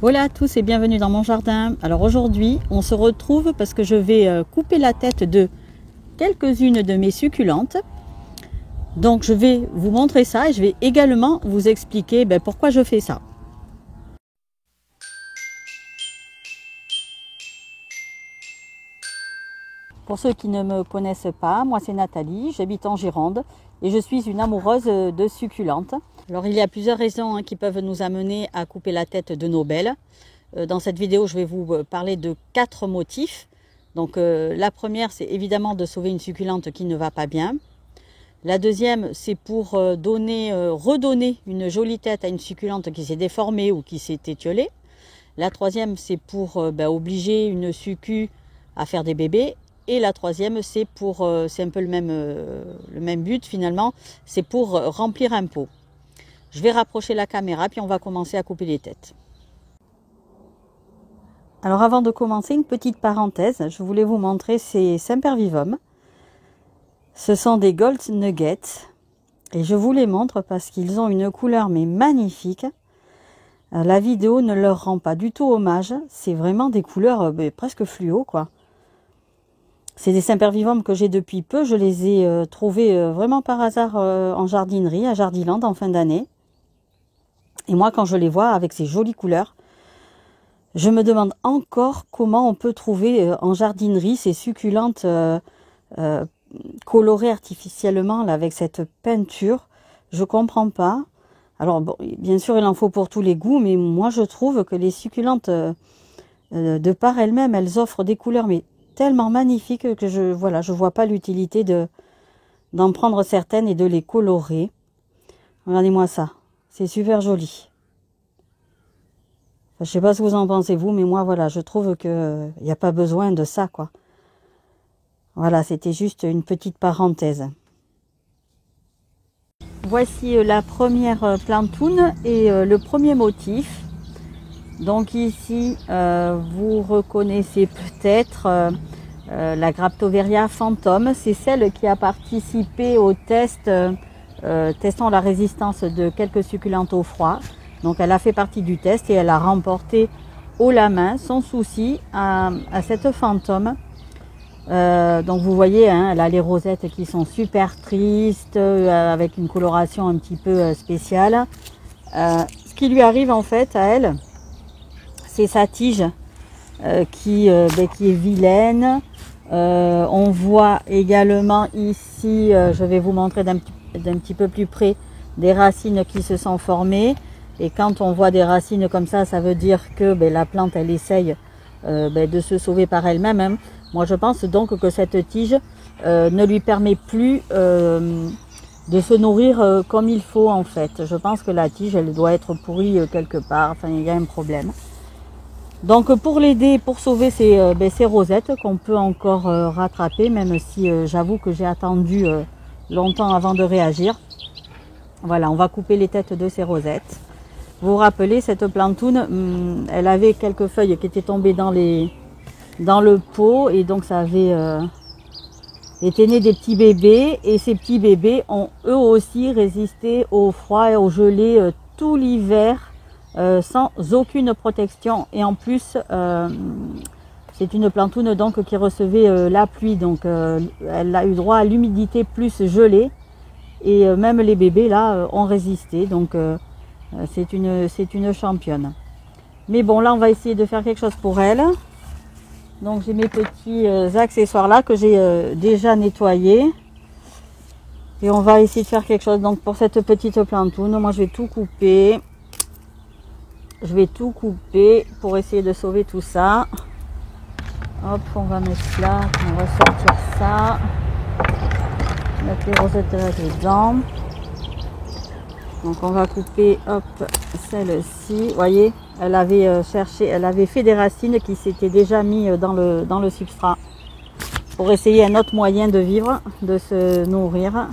Voilà à tous et bienvenue dans mon jardin. Alors aujourd'hui, on se retrouve parce que je vais couper la tête de quelques-unes de mes succulentes. Donc je vais vous montrer ça et je vais également vous expliquer pourquoi je fais ça. Pour ceux qui ne me connaissent pas, moi c'est Nathalie, j'habite en Gironde et je suis une amoureuse de succulentes. Alors il y a plusieurs raisons qui peuvent nous amener à couper la tête de nos belles. Dans cette vidéo, je vais vous parler de 4 motifs. Donc la première, c'est évidemment de sauver une succulente qui ne va pas bien. La deuxième, c'est pour redonner une jolie tête à une succulente qui s'est déformée ou qui s'est étiolée. La troisième, c'est pour obliger une succu à faire des bébés. Et la troisième, c'est un peu le même but finalement, c'est pour remplir un pot. Je vais rapprocher la caméra, puis on va commencer à couper les têtes. Alors avant de commencer, une petite parenthèse, je voulais vous montrer ces Sempervivum. Ce sont des Gold Nuggets et je vous les montre parce qu'ils ont une couleur mais magnifique. La vidéo ne leur rend pas du tout hommage, c'est vraiment des couleurs presque fluo quoi. C'est des Sempervivum que j'ai depuis peu, je les ai trouvés vraiment par hasard en jardinerie, à Jardiland en fin d'année. Et moi quand je les vois avec ces jolies couleurs, je me demande encore comment on peut trouver en jardinerie ces succulentes colorées artificiellement là, avec cette peinture. Je comprends pas. Alors bon, bien sûr il en faut pour tous les goûts, mais moi je trouve que les succulentes de par elles-mêmes, elles offrent des couleurs mais tellement magnifiques que je vois pas l'utilité d'en prendre certaines et de les colorer. Regardez-moi ça, c'est super joli. Je sais pas ce que vous en pensez vous, mais moi voilà, je trouve que il n'y a pas besoin de ça quoi. Voilà, c'était juste une petite parenthèse. Voici la première plantoune et le premier motif. Donc ici, vous reconnaissez peut-être la Graptoveria Phantom. C'est celle qui a participé au test testant la résistance de quelques succulentes au froid. Donc elle a fait partie du test et elle a remporté haut la main sans souci à cette fantôme. Donc vous voyez, hein, elle a les rosettes qui sont super tristes, avec une coloration un petit peu spéciale. Ce qui lui arrive en fait à elle, c'est sa tige qui est vilaine. On voit également ici, je vais vous montrer d'un petit peu plus près, des racines qui se sont formées. Et quand on voit des racines comme ça, ça veut dire que la plante, elle essaye de se sauver par elle-même. Hein. Moi, je pense donc que cette tige ne lui permet plus de se nourrir comme il faut, en fait. Je pense que la tige, elle doit être pourrie quelque part. Enfin, il y a un problème. Donc, pour l'aider, pour sauver ces rosettes qu'on peut encore rattraper, même si j'avoue que j'ai attendu longtemps avant de réagir. Voilà, on va couper les têtes de ces rosettes. Vous vous rappelez, cette plantoune, elle avait quelques feuilles qui étaient tombées dans le pot et donc ça avait été né des petits bébés et ces petits bébés ont eux aussi résisté au froid et au gelé tout l'hiver sans aucune protection et en plus c'est une plantoune donc qui recevait la pluie donc elle a eu droit à l'humidité plus gelée et même les bébés là ont résisté donc c'est une championne. Mais bon, là, on va essayer de faire quelque chose pour elle. Donc, j'ai mes petits accessoires là que j'ai déjà nettoyés. Et on va essayer de faire quelque chose. Donc, pour cette petite plantoune, moi, je vais tout couper. Je vais tout couper pour essayer de sauver tout ça. Hop, on va mettre là. On va sortir ça. Mettre les rosettes là dedans. Donc on va couper, hop, celle-ci. Vous voyez, elle avait elle avait fait des racines qui s'étaient déjà mis dans le substrat pour essayer un autre moyen de vivre, de se nourrir.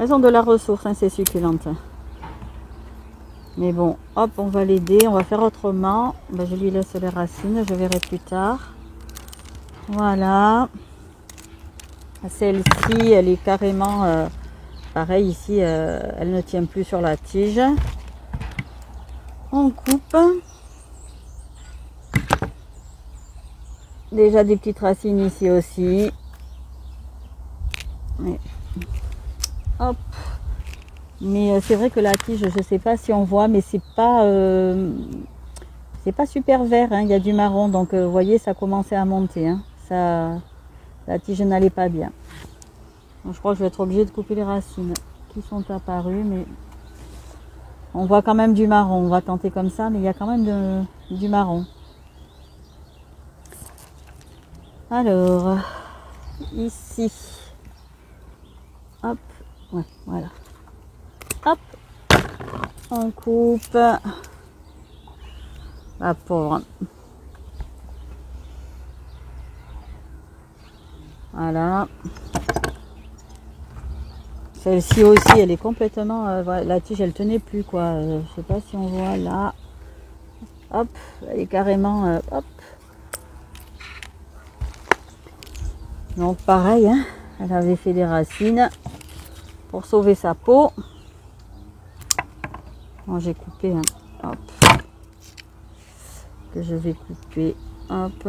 Elles ont de la ressource, hein, ces succulentes. Mais bon, hop, on va l'aider, on va faire autrement. Je lui laisse les racines, je verrai plus tard. Voilà. Celle-ci, elle est carrément... pareil ici, elle ne tient plus sur la tige. On coupe. Déjà des petites racines ici aussi. Et hop. Mais c'est vrai que la tige, je ne sais pas si on voit, mais c'est pas super vert, hein. Il y a du marron, donc vous voyez, ça commençait à monter, hein. Ça, la tige n'allait pas bien. Donc, je crois que je vais être obligée de couper les racines qui sont apparues, mais on voit quand même du marron. On va tenter comme ça, mais il y a quand même du marron. Alors, ici, hop, ouais, voilà. Hop, on coupe. La pauvre. Voilà. Celle-ci aussi, elle est complètement... la tige, elle tenait plus, quoi. Je sais pas si on voit là. Hop, elle est carrément... hop. Donc pareil, hein, elle avait fait des racines pour sauver sa peau. Bon, j'ai coupé, hein, hop. Que je vais couper, hop.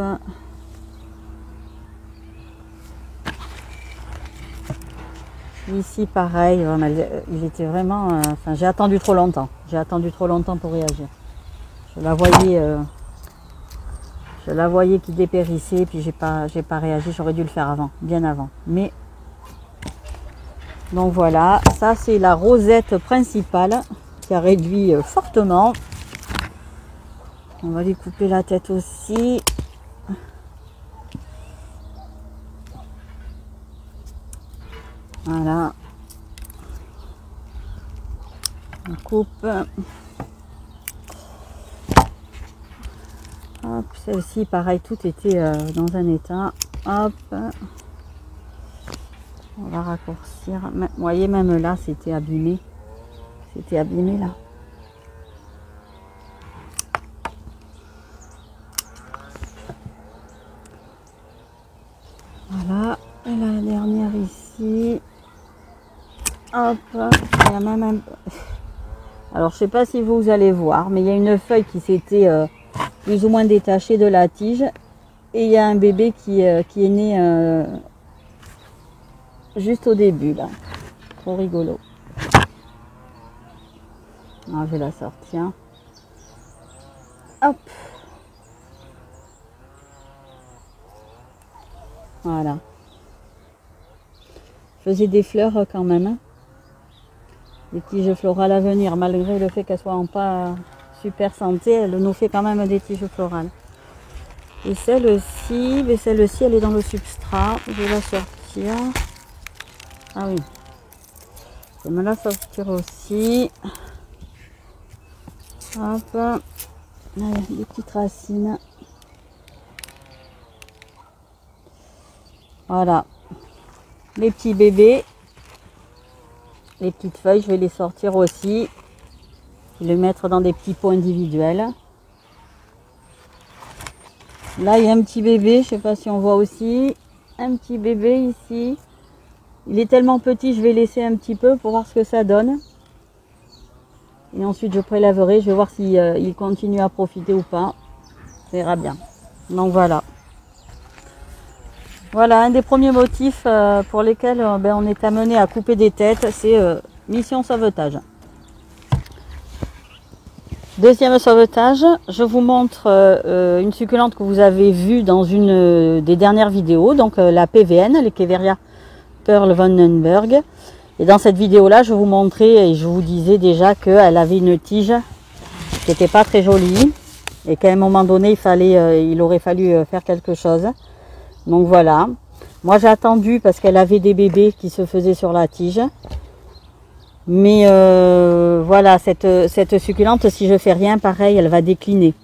Ici pareil, il était vraiment... enfin, j'ai attendu trop longtemps. J'ai attendu trop longtemps pour réagir. Je la voyais qui dépérissait, puis j'ai pas réagi. J'aurais dû le faire avant, bien avant. Mais donc voilà, ça c'est la rosette principale qui a réduit fortement. On va lui couper la tête aussi. Voilà. On coupe. Hop, celle-ci, pareil, tout était dans un état. Hop. On va raccourcir. Vous voyez, même là, c'était abîmé. C'était abîmé là. Voilà. Et la dernière ici. Hop. Il y a même un... Alors, je sais pas si vous allez voir, mais il y a une feuille qui s'était plus ou moins détachée de la tige. Et il y a un bébé qui est né juste au début, là. Trop rigolo. Ah, je vais la sortir. Hop. Voilà. Je faisais des fleurs quand même, hein. Des tiges florales à venir, malgré le fait qu'elles soient en pas super santé, elle nous fait quand même des tiges florales. Et celle-ci, mais celle-ci, elle est dans le substrat. Je vais la sortir. Ah oui. Je vais me la sortir aussi. Hop. Allez, des petites racines. Voilà. Les petits bébés. Les petites feuilles, je vais les sortir aussi. Je vais les mettre dans des petits pots individuels. Là, il y a un petit bébé, je ne sais pas si on voit aussi. Un petit bébé ici. Il est tellement petit, je vais laisser un petit peu pour voir ce que ça donne. Et ensuite, je prélèverai, je vais voir s'il il continue à profiter ou pas. Ça ira bien. Donc voilà. Voilà, un des premiers motifs pour lesquels on est amené à couper des têtes, c'est mission sauvetage. Deuxième sauvetage, je vous montre une succulente que vous avez vue dans une des dernières vidéos, donc la PVN, l'Echeveria Pearl Vandenberg. Et dans cette vidéo-là, je vous montrais et je vous disais déjà qu'elle avait une tige qui n'était pas très jolie et qu'à un moment donné, il aurait fallu faire quelque chose. Donc voilà, moi j'ai attendu parce qu'elle avait des bébés qui se faisaient sur la tige. Mais voilà, cette succulente, si je fais rien, pareil, elle va décliner.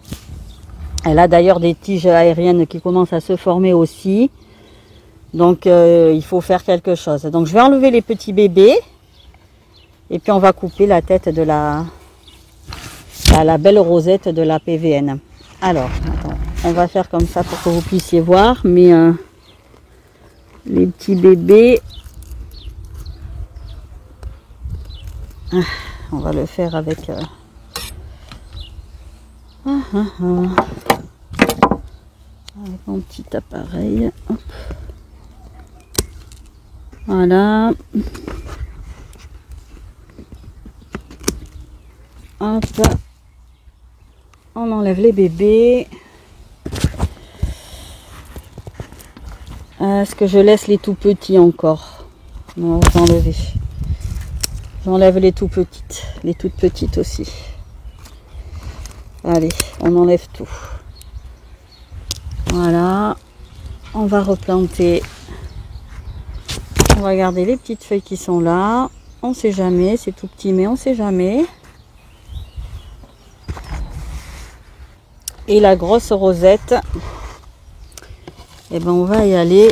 Elle a d'ailleurs des tiges aériennes qui commencent à se former aussi. Donc il faut faire quelque chose. Donc je vais enlever les petits bébés. Et puis on va couper la tête de la belle rosette de la PVN. Alors, attends, on va faire comme ça pour que vous puissiez voir. Mais les petits bébés, on va le faire avec Avec mon petit appareil. Hop. Voilà. Hop. On enlève les bébés. Est-ce que je laisse les tout petits encore? Non, j'enlève. J'enlève les tout petites. Les toutes petites aussi. Allez, on enlève tout. Voilà. On va replanter. On va garder les petites feuilles qui sont là. On sait jamais, c'est tout petit, mais on sait jamais. Et la grosse rosette, eh ben on va y aller.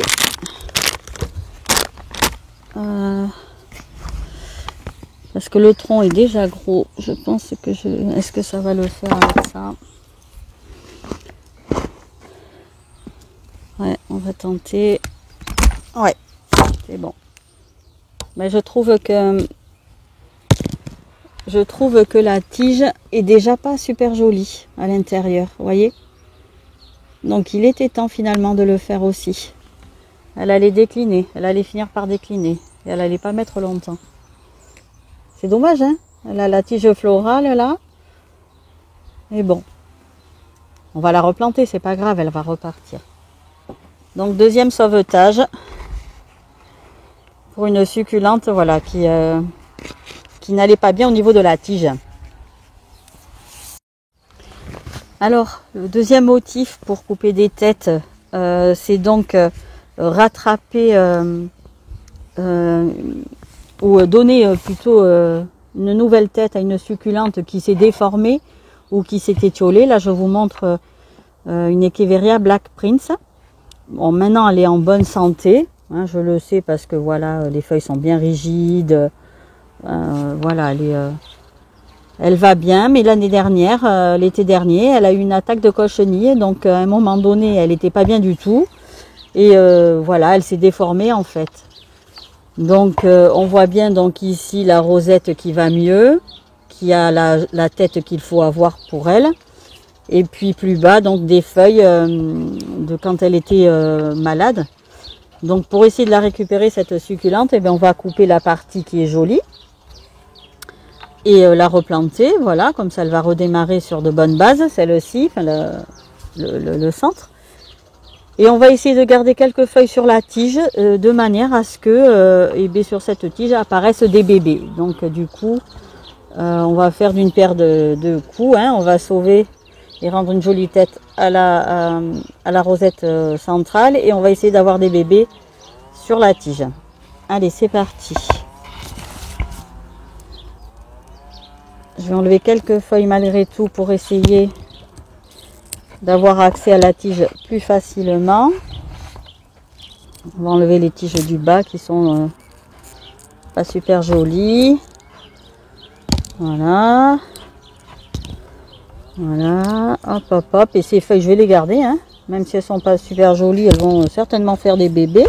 Parce que le tronc est déjà gros. Je pense que est-ce que ça va le faire avec ça? Ouais, on va tenter. Ouais, c'est bon. Mais je trouve que la tige est déjà pas super jolie à l'intérieur, vous voyez. Donc il était temps finalement de le faire aussi. Elle allait décliner, elle allait finir par décliner et elle allait pas mettre longtemps. C'est dommage, hein. Elle a la tige florale là. Mais bon, on va la replanter, c'est pas grave, elle va repartir. Donc deuxième sauvetage pour une succulente, voilà, qui n'allait pas bien au niveau de la tige. Alors, le deuxième motif pour couper des têtes, c'est donc rattraper ou donner plutôt une nouvelle tête à une succulente qui s'est déformée ou qui s'est étiolée. Là, je vous montre une Echeveria Black Prince. Bon, maintenant, elle est en bonne santé. Hein, je le sais parce que voilà, les feuilles sont bien rigides. Voilà, elle va bien, mais l'année dernière, l'été dernier, elle a eu une attaque de cochenille, donc à un moment donné, elle n'était pas bien du tout, et voilà, elle s'est déformée en fait. Donc on voit bien donc ici la rosette qui va mieux, qui a la tête qu'il faut avoir pour elle, et puis plus bas donc des feuilles de quand elle était malade. Donc pour essayer de la récupérer cette succulente, eh bien, on va couper la partie qui est jolie. Et la replanter, voilà, comme ça elle va redémarrer sur de bonnes bases, celle-ci, enfin le centre. Et on va essayer de garder quelques feuilles sur la tige, de manière à ce que eh bien, sur cette tige apparaissent des bébés. Donc du coup, on va faire d'une paire de coups, hein, on va sauver et rendre une jolie tête à la rosette centrale, et on va essayer d'avoir des bébés sur la tige. Allez, c'est parti. Je vais enlever quelques feuilles malgré tout pour essayer d'avoir accès à la tige plus facilement. On va enlever les tiges du bas qui sont pas super jolies. Voilà. Voilà. Hop, hop, hop. Et ces feuilles, je vais les garder. Hein. Même si elles sont pas super jolies, elles vont certainement faire des bébés.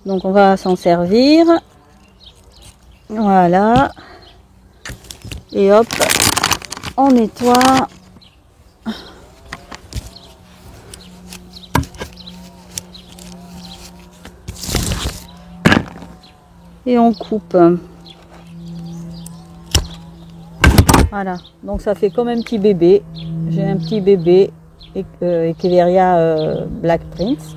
Donc on va s'en servir. Voilà. Et hop, on nettoie. Et on coupe. Voilà, donc ça fait comme un petit bébé. J'ai un petit bébé Echeveria Black Prince.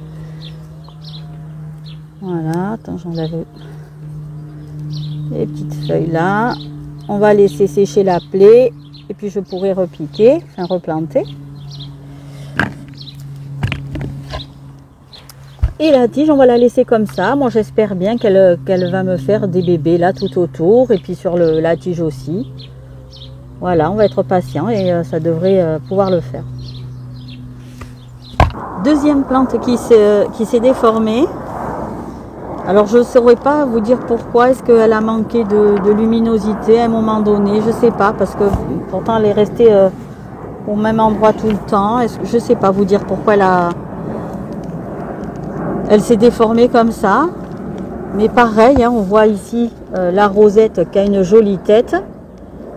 Voilà, attends, j'enlève les petites feuilles là. On va laisser sécher la plaie et puis je pourrai repiquer, enfin replanter. Et la tige, on va la laisser comme ça. Moi, j'espère bien qu'elle va me faire des bébés là tout autour et puis sur la tige aussi. Voilà, on va être patient et ça devrait pouvoir le faire. Deuxième plante qui s'est déformée. Alors je ne saurais pas vous dire pourquoi, est-ce qu'elle a manqué de luminosité à un moment donné, je ne sais pas, parce que pourtant elle est restée au même endroit tout le temps. Je ne sais pas vous dire pourquoi elle s'est déformée comme ça. Mais pareil, hein, on voit ici la rosette qui a une jolie tête.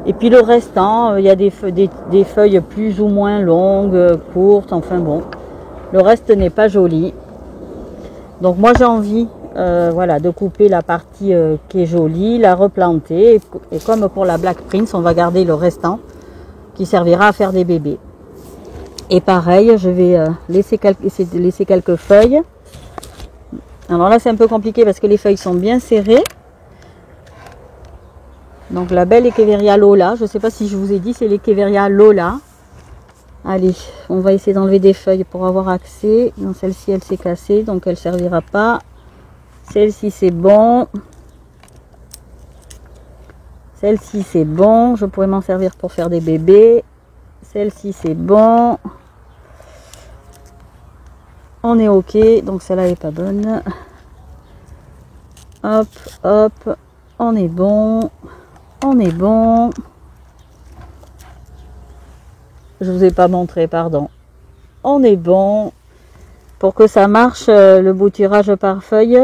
Et puis le restant, il y a des feuilles plus ou moins longues, courtes, enfin bon. Le reste n'est pas joli. Donc moi j'ai envie voilà, de couper la partie qui est jolie, la replanter. Et comme pour la Black Prince, on va garder le restant qui servira à faire des bébés. Et pareil, je vais laisser quelques feuilles. Alors là c'est un peu compliqué parce que les feuilles sont bien serrées. Donc la belle Echeveria Lola, je ne sais pas si je vous ai dit, c'est l'Echeveria Lola. Allez, on va essayer d'enlever des feuilles pour avoir accès. Non, celle-ci elle s'est cassée, donc elle ne servira pas. Celle-ci c'est bon. Celle-ci c'est bon, je pourrais m'en servir pour faire des bébés. Celle-ci c'est bon. On est ok, donc celle-là n'est pas bonne. Hop, hop, on est bon. On est bon. Je vous ai pas montré, pardon. On est bon. Pour que ça marche, le bouturage par feuille,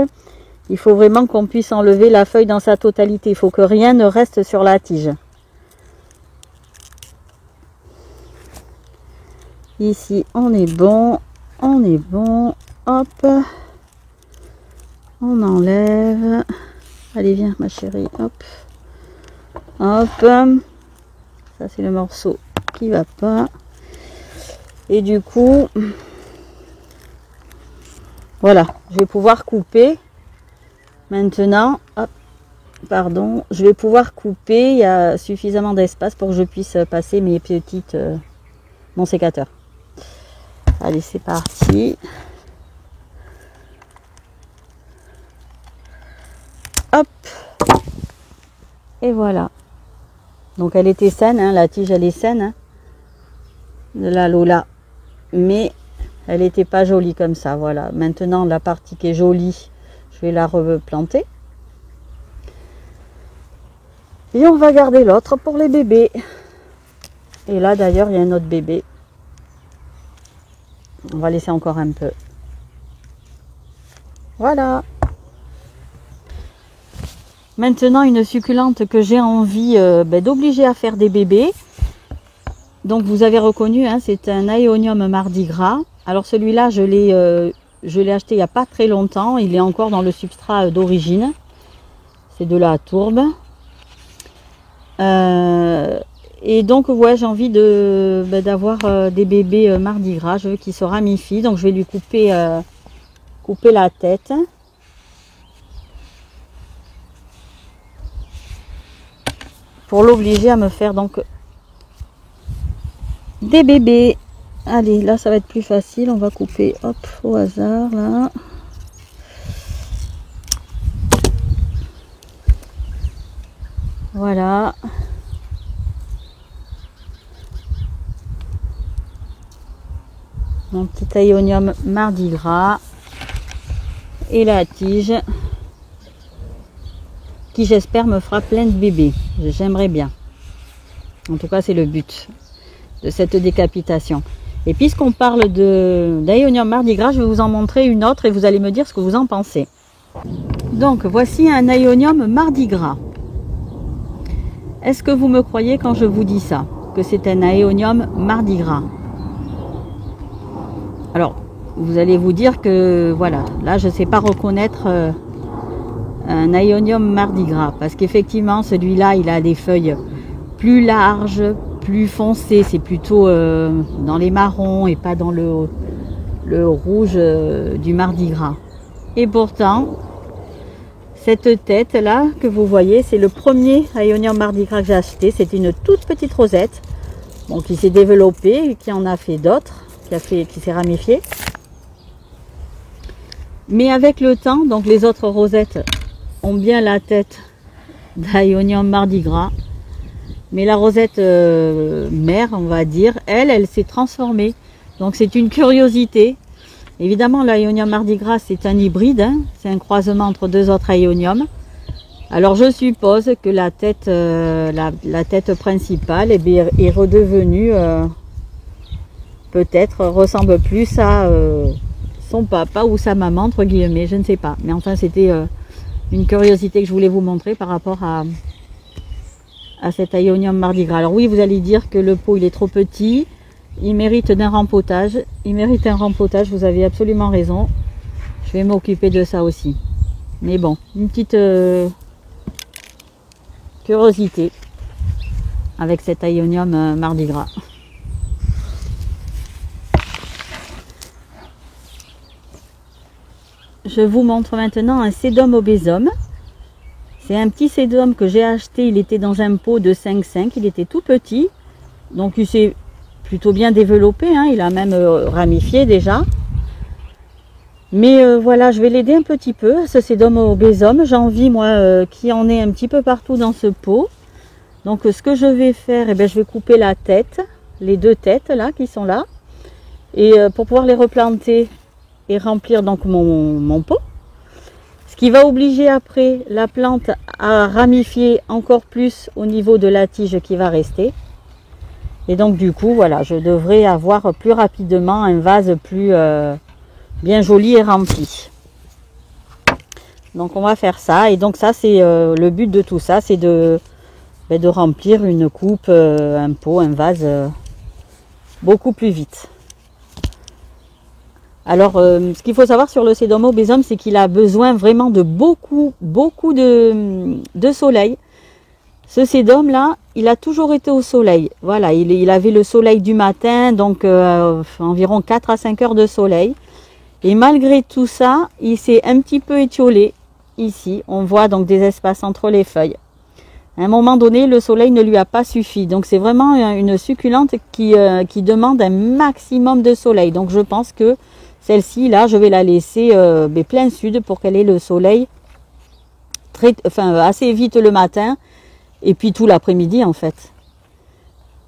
il faut vraiment qu'on puisse enlever la feuille dans sa totalité. Il faut que rien ne reste sur la tige. Ici, on est bon. On est bon. Hop. On enlève. Allez, viens, ma chérie. Hop. Hop. Ça, c'est le morceau qui va pas. Et du coup, voilà, je vais pouvoir couper. Maintenant, hop, pardon, je vais pouvoir couper. Il y a suffisamment d'espace pour que je puisse passer mes petites, mon sécateur. Allez, c'est parti. Hop. Et voilà. Donc elle était saine, hein, la tige elle est saine, hein, de la Lola. Mais elle n'était pas jolie comme ça, voilà. Maintenant la partie qui est jolie, je vais la replanter. Et on va garder l'autre pour les bébés. Et là d'ailleurs il y a un autre bébé. On va laisser encore un peu. Voilà. Maintenant, une succulente que j'ai envie d'obliger à faire des bébés. Donc, vous avez reconnu, hein, c'est un Aeonium Mardi Gras. Alors, celui-là, je l'ai acheté il n'y a pas très longtemps. Il est encore dans le substrat d'origine. C'est de la tourbe. Et donc, ouais, j'ai envie d'avoir des bébés Mardi Gras. Je veux qu'ils se ramifient. Donc, je vais lui couper la tête. Pour l'obliger à me faire donc des bébés. Allez, là ça va être plus facile. On va couper, hop, au hasard, là. Voilà. Mon petit Aeonium Mardi Gras. Et la tige. Qui j'espère me fera plein de bébés. J'aimerais bien. En tout cas, c'est le but de cette décapitation. Et puisqu'on parle d'Aeonium Mardi Gras, je vais vous en montrer une autre et vous allez me dire ce que vous en pensez. Donc, voici un Aeonium Mardi Gras. Est-ce que vous me croyez quand je vous dis ça? Que c'est un Aeonium Mardi Gras? Alors, vous allez vous dire que, voilà, là, je ne sais pas reconnaître... un Aeonium Mardi Gras, parce qu'effectivement celui-là il a des feuilles plus larges, plus foncées, c'est plutôt dans les marrons et pas dans le rouge du Mardi Gras. Et pourtant cette tête là que vous voyez, c'est le premier Aeonium Mardi Gras que j'ai acheté. C'est une toute petite rosette, bon, qui s'est développée, qui en a fait d'autres, qui s'est ramifiée. Mais avec le temps, donc les autres rosettes ont bien la tête d'Aeonium Mardi Gras, mais la rosette mère, on va dire, elle s'est transformée. Donc c'est une curiosité. Évidemment, l'Aeonium Mardi Gras c'est un hybride, hein, c'est un croisement entre deux autres Aeonium. Alors je suppose que la tête principale est redevenue, peut-être ressemble plus à son papa ou sa maman entre guillemets, je ne sais pas. Mais enfin c'était une curiosité que je voulais vous montrer par rapport à cet Aeonium Mardi Gras. Alors oui, vous allez dire que le pot il est trop petit, il mérite d'un rempotage. Il mérite un rempotage, vous avez absolument raison. Je vais m'occuper de ça aussi. Mais bon, une petite curiosité avec cet Aeonium Mardi Gras. Je vous montre maintenant un Sedum obésum. C'est un petit Sedum que j'ai acheté, il était dans un pot de 5,5, il était tout petit. Donc il s'est plutôt bien développé, hein. Il a même ramifié déjà. Mais voilà, je vais l'aider un petit peu, ce Sedum obésum. J'ai envie, moi, qu'il y en ait un petit peu partout dans ce pot. Donc ce que je vais faire, eh bien, je vais couper la tête, les deux têtes là qui sont là. Et pour pouvoir les replanter et remplir donc mon pot. Ce qui va obliger après la plante à ramifier encore plus au niveau de la tige qui va rester. Et donc du coup, voilà, je devrais avoir plus rapidement un vase plus bien joli et rempli. Donc on va faire ça. Et donc ça, c'est le but de tout ça, c'est de remplir une coupe, un pot, un vase beaucoup plus vite. Alors, ce qu'il faut savoir sur le Sedum obésum, c'est qu'il a besoin vraiment de beaucoup de soleil. Ce Sedum là, il a toujours été au soleil. Voilà, il avait le soleil du matin, donc environ 4 à 5 heures de soleil. Et malgré tout ça, il s'est un petit peu étiolé. Ici, on voit donc des espaces entre les feuilles. À un moment donné, le soleil ne lui a pas suffi. Donc c'est vraiment une succulente qui demande un maximum de soleil. Donc je pense que celle-ci, là, je vais la laisser plein sud pour qu'elle ait le soleil assez vite le matin et puis tout l'après-midi en fait.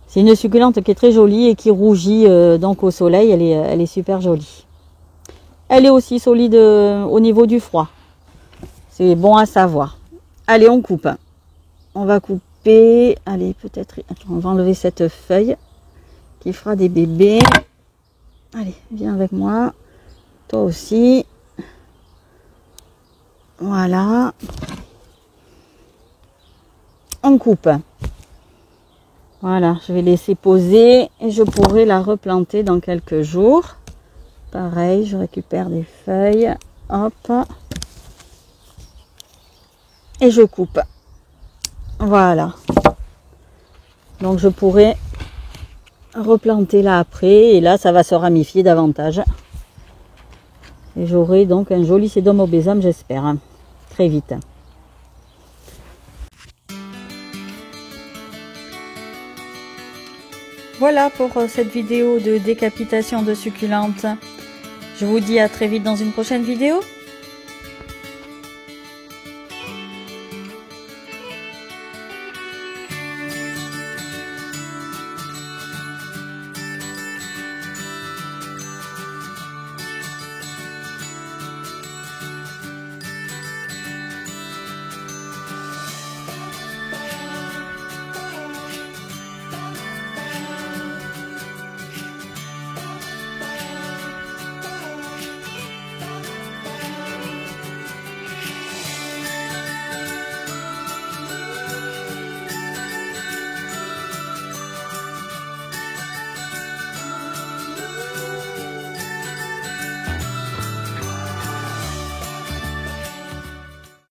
C'est une succulente qui est très jolie et qui rougit donc au soleil. Elle est super jolie. Elle est aussi solide au niveau du froid. C'est bon à savoir. Allez, on coupe. On va couper. Allez, peut-être. On va enlever cette feuille qui fera des bébés. Allez, viens avec moi. Toi aussi. Voilà. On coupe. Voilà, je vais laisser poser et je pourrai la replanter dans quelques jours. Pareil, je récupère des feuilles. Hop. Et je coupe. Voilà. Donc je pourrai replanter là après. Et là, ça va se ramifier davantage. Et j'aurai donc un joli Sedum obésum, j'espère. Très vite. Voilà pour cette vidéo de décapitation de succulentes. Je vous dis à très vite dans une prochaine vidéo.